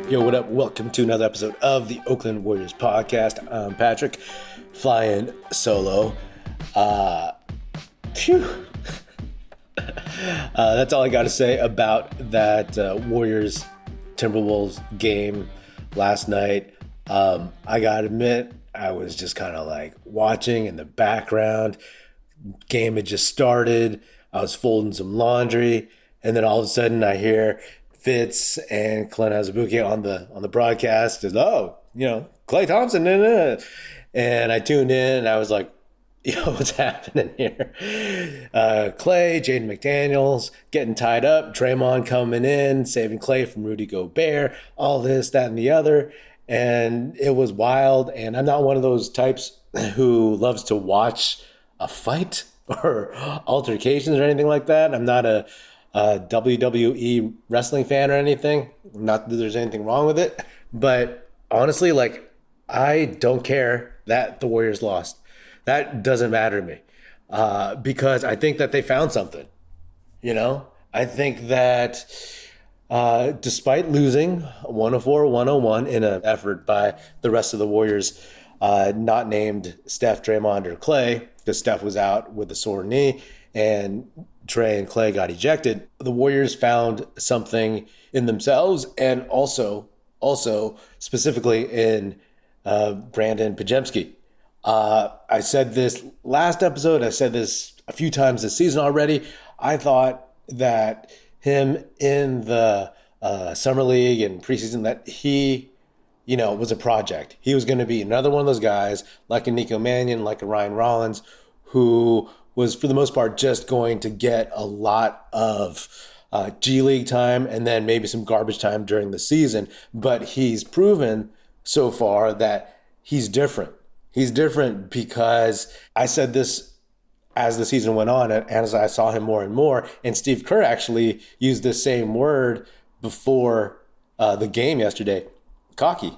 Yo, what up? Welcome to another episode of the Oakland Warriors podcast. I'm Patrick, flying solo. Phew. That's all I got to say about that Warriors Timberwolves game last night. I got to admit, I was just kind of like watching in the background. Game had just started. I was folding some laundry, and then all of a sudden I hear Fitz and Clint Azubuike on the broadcast is, Klay Thompson, and I tuned in and I was like, what's happening here? Klay, Jaden McDaniels getting tied up, Draymond coming in, saving Klay from Rudy Gobert, all this, that, and the other, and it was wild. And I'm not one of those types who loves to watch a fight or altercations or anything like that. I'm not a WWE wrestling fan or anything. Not that there's anything wrong with it, but honestly, I don't care that the Warriors lost. That doesn't matter to me because I think that they found something. I think that despite losing 104-101 in an effort by the rest of the Warriors, not named Steph, Draymond, or Klay, because Steph was out with a sore knee and Dray and Klay got ejected, the Warriors found something in themselves and also specifically in Brandin Podziemski. I said this last episode. I said this a few times this season already. I thought that him in the summer league and preseason, that he, was a project. He was going to be another one of those guys like a Nico Mannion, like a Ryan Rollins, who was for the most part just going to get a lot of G League time and then maybe some garbage time during the season. But he's proven so far that he's different. He's different because I said this as the season went on and as I saw him more and more. And Steve Kerr actually used this same word before the game yesterday, cocky.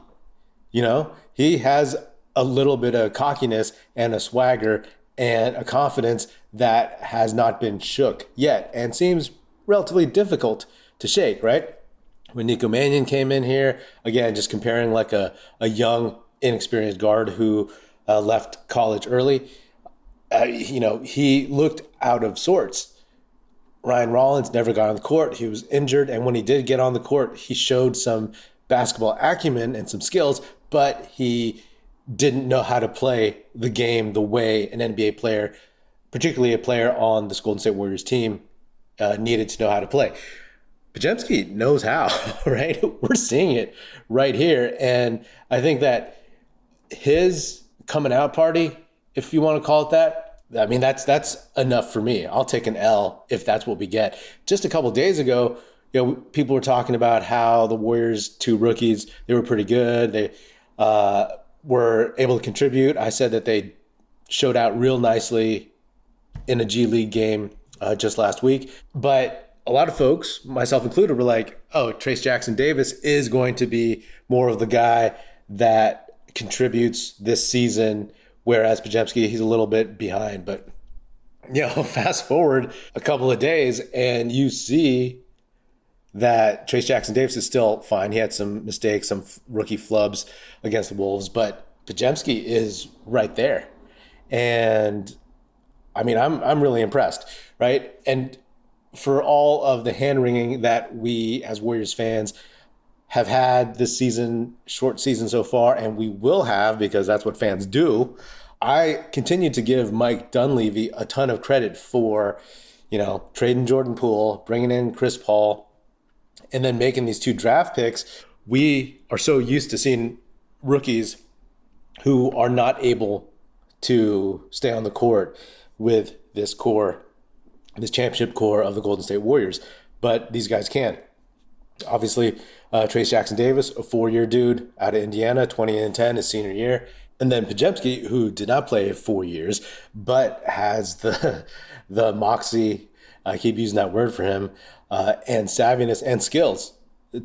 He has a little bit of cockiness and a swagger and a confidence that has not been shook yet and seems relatively difficult to shake, right? When Nico Mannion came in here, again, just comparing like a young, inexperienced guard who left college early, he looked out of sorts. Ryan Rollins never got on the court. He was injured, and when he did get on the court, he showed some basketball acumen and some skills, but he didn't know how to play the game the way an NBA player, particularly a player on this Golden State Warriors team, needed to know how to play. Podziemski knows how, right? We're seeing it right here. And I think that his coming out party, if you want to call it that, I mean, that's enough for me. I'll take an L if that's what we get. Just a couple of days ago, people were talking about how the Warriors, two rookies, they were pretty good. They were able to contribute. I said that they showed out real nicely in a G League game just last week. But a lot of folks, myself included, were like, oh, Trayce Jackson-Davis is going to be more of the guy that contributes this season, whereas Podziemski, he's a little bit behind. But, fast forward a couple of days and you see that Trayce Jackson-Davis is still fine. He had some mistakes, some rookie flubs against the Wolves, but Podziemski is right there. And I mean, I'm really impressed, right? And for all of the hand-wringing that we as Warriors fans have had this season, short season so far, and we will have because that's what fans do, I continue to give Mike Dunleavy a ton of credit for, trading Jordan Poole, bringing in Chris Paul, and then making these two draft picks. We are so used to seeing rookies who are not able to stay on the court with this core, this championship core of the Golden State Warriors. But these guys can. Obviously, Trayce Jackson-Davis, a 4-year dude out of Indiana, 20-10 his senior year. And then Podziemski, who did not play 4 years, but has the moxie, I keep using that word for him, and savviness and skills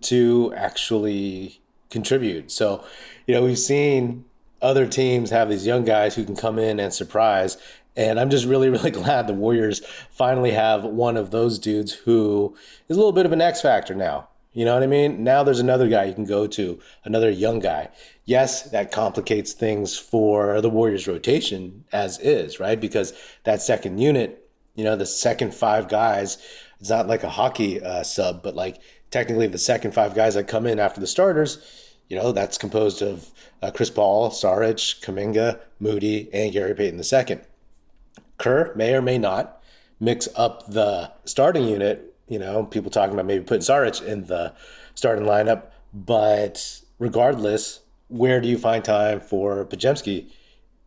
to actually contribute. So, we've seen other teams have these young guys who can come in and surprise. And I'm just really, really glad the Warriors finally have one of those dudes who is a little bit of an X factor now. You know what I mean? Now there's another guy you can go to, another young guy. Yes, that complicates things for the Warriors rotation as is, right? Because that second unit, the second five guys, it's not like a hockey sub, but like technically the second five guys that come in after the starters, that's composed of Chris Paul, Saric, Kuminga, Moody, and Gary Payton II. Kerr may or may not mix up the starting unit. People talking about maybe putting Saric in the starting lineup. But regardless, where do you find time for Podziemski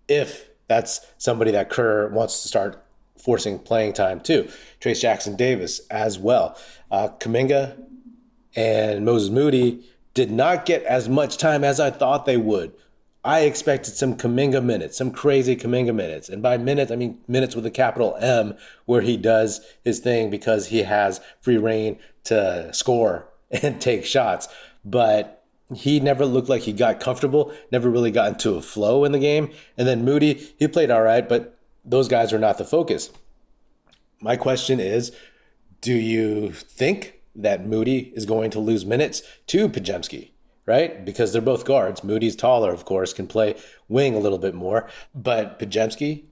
if that's somebody that Kerr wants to start forcing playing time to? Trace Jackson-Davis as well. Kuminga and Moses Moody did not get as much time as I thought they would. I expected some Kuminga minutes, some crazy Kuminga minutes. And by minutes, I mean minutes with a capital M, where he does his thing because he has free reign to score and take shots. But he never looked like he got comfortable, never really got into a flow in the game. And then Moody, he played all right, but those guys are not the focus. My question is, do you think that Moody is going to lose minutes to Podziemski? Right? Because they're both guards. Moody's taller, of course, can play wing a little bit more. But Podziemski,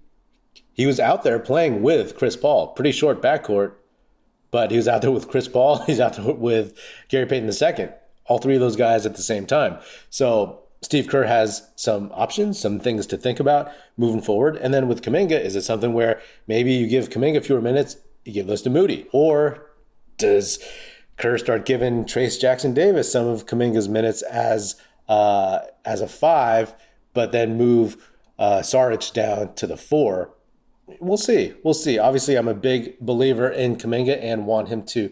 he was out there playing with Chris Paul. Pretty short backcourt, but he was out there with Chris Paul. He's out there with Gary Payton II. All three of those guys at the same time. So Steve Kerr has some options, some things to think about moving forward. And then with Kuminga, is it something where maybe you give Kuminga fewer minutes, you give those to Moody? Or does Kerr start giving Trace Jackson-Davis some of Kuminga's minutes as a 5, but then move Saric down to the 4? We'll see. Obviously, I'm a big believer in Kuminga and want him to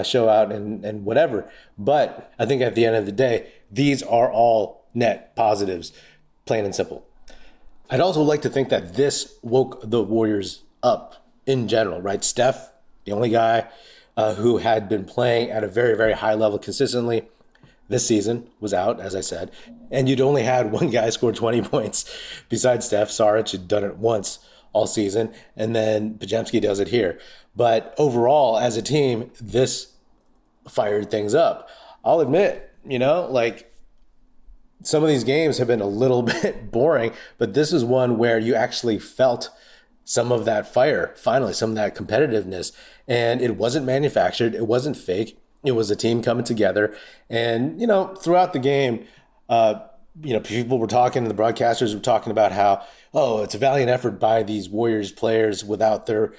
show out and whatever. But I think at the end of the day, these are all net positives, plain and simple. I'd also like to think that this woke the Warriors up in general, right? Steph, the only guy who had been playing at a very, very high level consistently this season, was out, as I said. And you'd only had one guy score 20 points besides Steph. Saric had done it once all season, and then Podziemski does it here. But overall, as a team, this fired things up. I'll admit, some of these games have been a little bit boring, but this is one where you actually felt some of that fire, finally, some of that competitiveness. And it wasn't manufactured. It wasn't fake. It was a team coming together. And, throughout the game, people were talking, the broadcasters were talking about how, it's a valiant effort by these Warriors players without their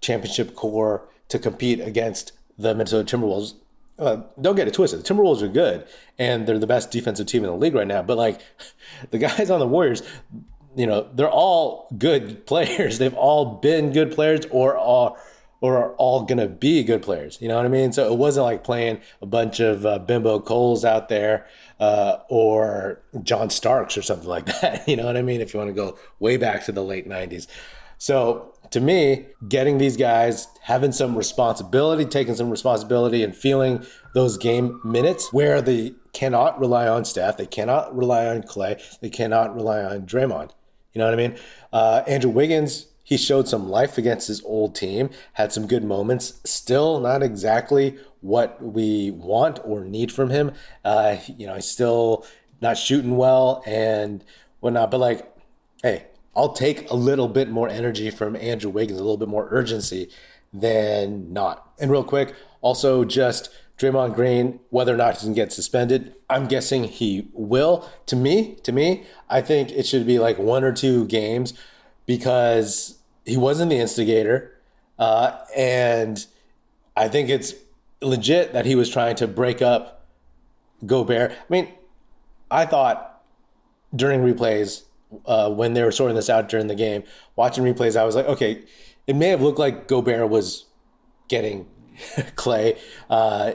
championship core to compete against the Minnesota Timberwolves. Don't get it twisted. The Timberwolves are good, and they're the best defensive team in the league right now. But, the guys on the Warriors, they're all good players. They've all been good players or are all going to be good players. You know what I mean? So it wasn't like playing a bunch of Bimbo Coles out there or John Starks or something like that. You know what I mean? If you want to go way back to the late 90s. So to me, getting these guys, having some responsibility, taking some responsibility and feeling those game minutes where they cannot rely on Steph, they cannot rely on Klay, they cannot rely on Draymond. You know what I mean? Andrew Wiggins, he showed some life against his old team, had some good moments. Still not exactly what we want or need from him. He's still not shooting well and whatnot. But hey, I'll take a little bit more energy from Andrew Wiggins, a little bit more urgency than not. And real quick, also just Draymond Green, whether or not he can get suspended, I'm guessing he will. To me, I think it should be 1 or 2 games because he wasn't the instigator. And I think it's legit that he was trying to break up Gobert. I mean, I thought during replays, when they were sorting this out during the game, watching replays, I was like, okay, it may have looked like Gobert was getting Klay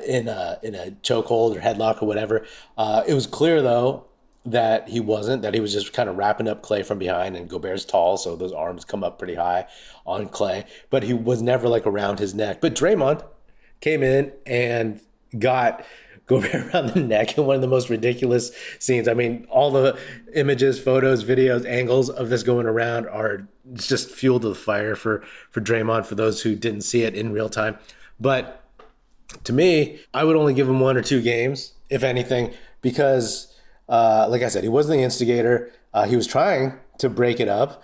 in a chokehold or headlock or whatever. It was clear, though, that he wasn't, that he was just kind of wrapping up Klay from behind, and Gobert's tall, so those arms come up pretty high on Klay, but he was never around his neck. But Draymond came in and got Gobert around the neck in one of the most ridiculous scenes. I mean, all the images, photos, videos, angles of this going around are just fuel to the fire for Draymond, for those who didn't see it in real time. But To me, I would only give him 1 or 2 games, if anything, because, like I said, he wasn't the instigator. He was trying to break it up.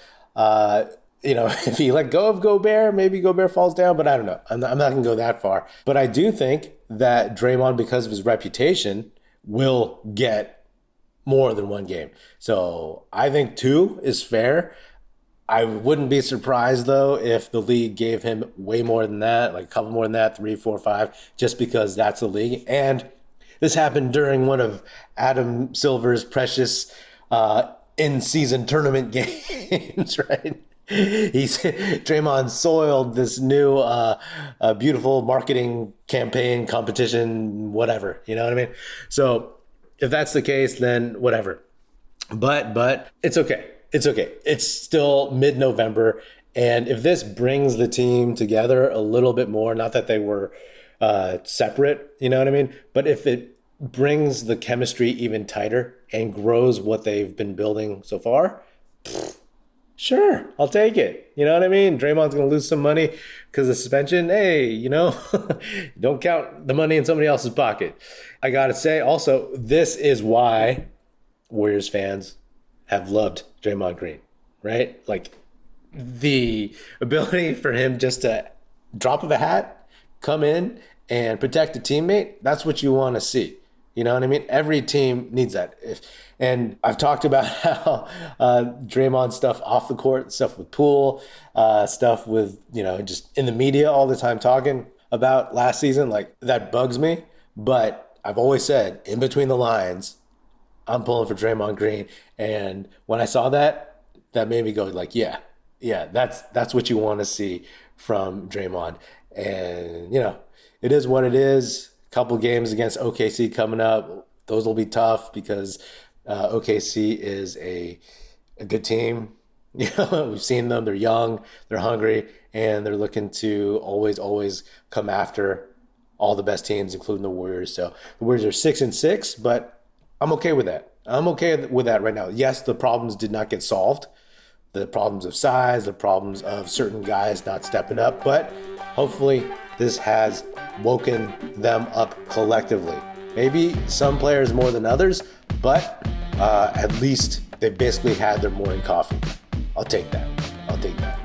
If he let go of Gobert, maybe Gobert falls down, but I don't know. I'm not going to go that far. But I do think that Draymond, because of his reputation, will get more than 1 game. So I think 2 is fair. I wouldn't be surprised, though, if the league gave him way more than that, like a couple more than that, 3, 4, 5, just because that's the league. And this happened during one of Adam Silver's precious in-season tournament games, right? Draymond soiled this new beautiful marketing campaign, competition, whatever. You know what I mean? So if that's the case, then whatever. But it's okay. It's okay. It's still mid-November. And if this brings the team together a little bit more, not that they were separate, you know what I mean? But if it brings the chemistry even tighter and grows what they've been building so far, sure, I'll take it. You know what I mean? Draymond's going to lose some money because of suspension. Hey, don't count the money in somebody else's pocket. I got to say also, this is why Warriors fans have loved Draymond Green, right? Like the ability for him just to drop of a hat, come in and protect a teammate. That's what you want to see. You know what I mean? Every team needs that. And I've talked about how Draymond stuff off the court, stuff with Poole, stuff with, just in the media all the time talking about last season. Like that bugs me. But I've always said in between the lines, I'm pulling for Draymond Green. And when I saw that, that made me go like, yeah, that's what you want to see from Draymond. And, it is what it is. Couple games against OKC coming up. Those will be tough because OKC is a good team. We've seen them. They're young, they're hungry, and they're looking to always come after all the best teams, including the Warriors. So the Warriors are 6-6, but I'm okay with that. I'm okay with that right now. Yes, the problems did not get solved. The problems of size, the problems of certain guys not stepping up, but hopefully this has woken them up collectively. Maybe some players more than others, but at least they basically had their morning coffee. I'll take that.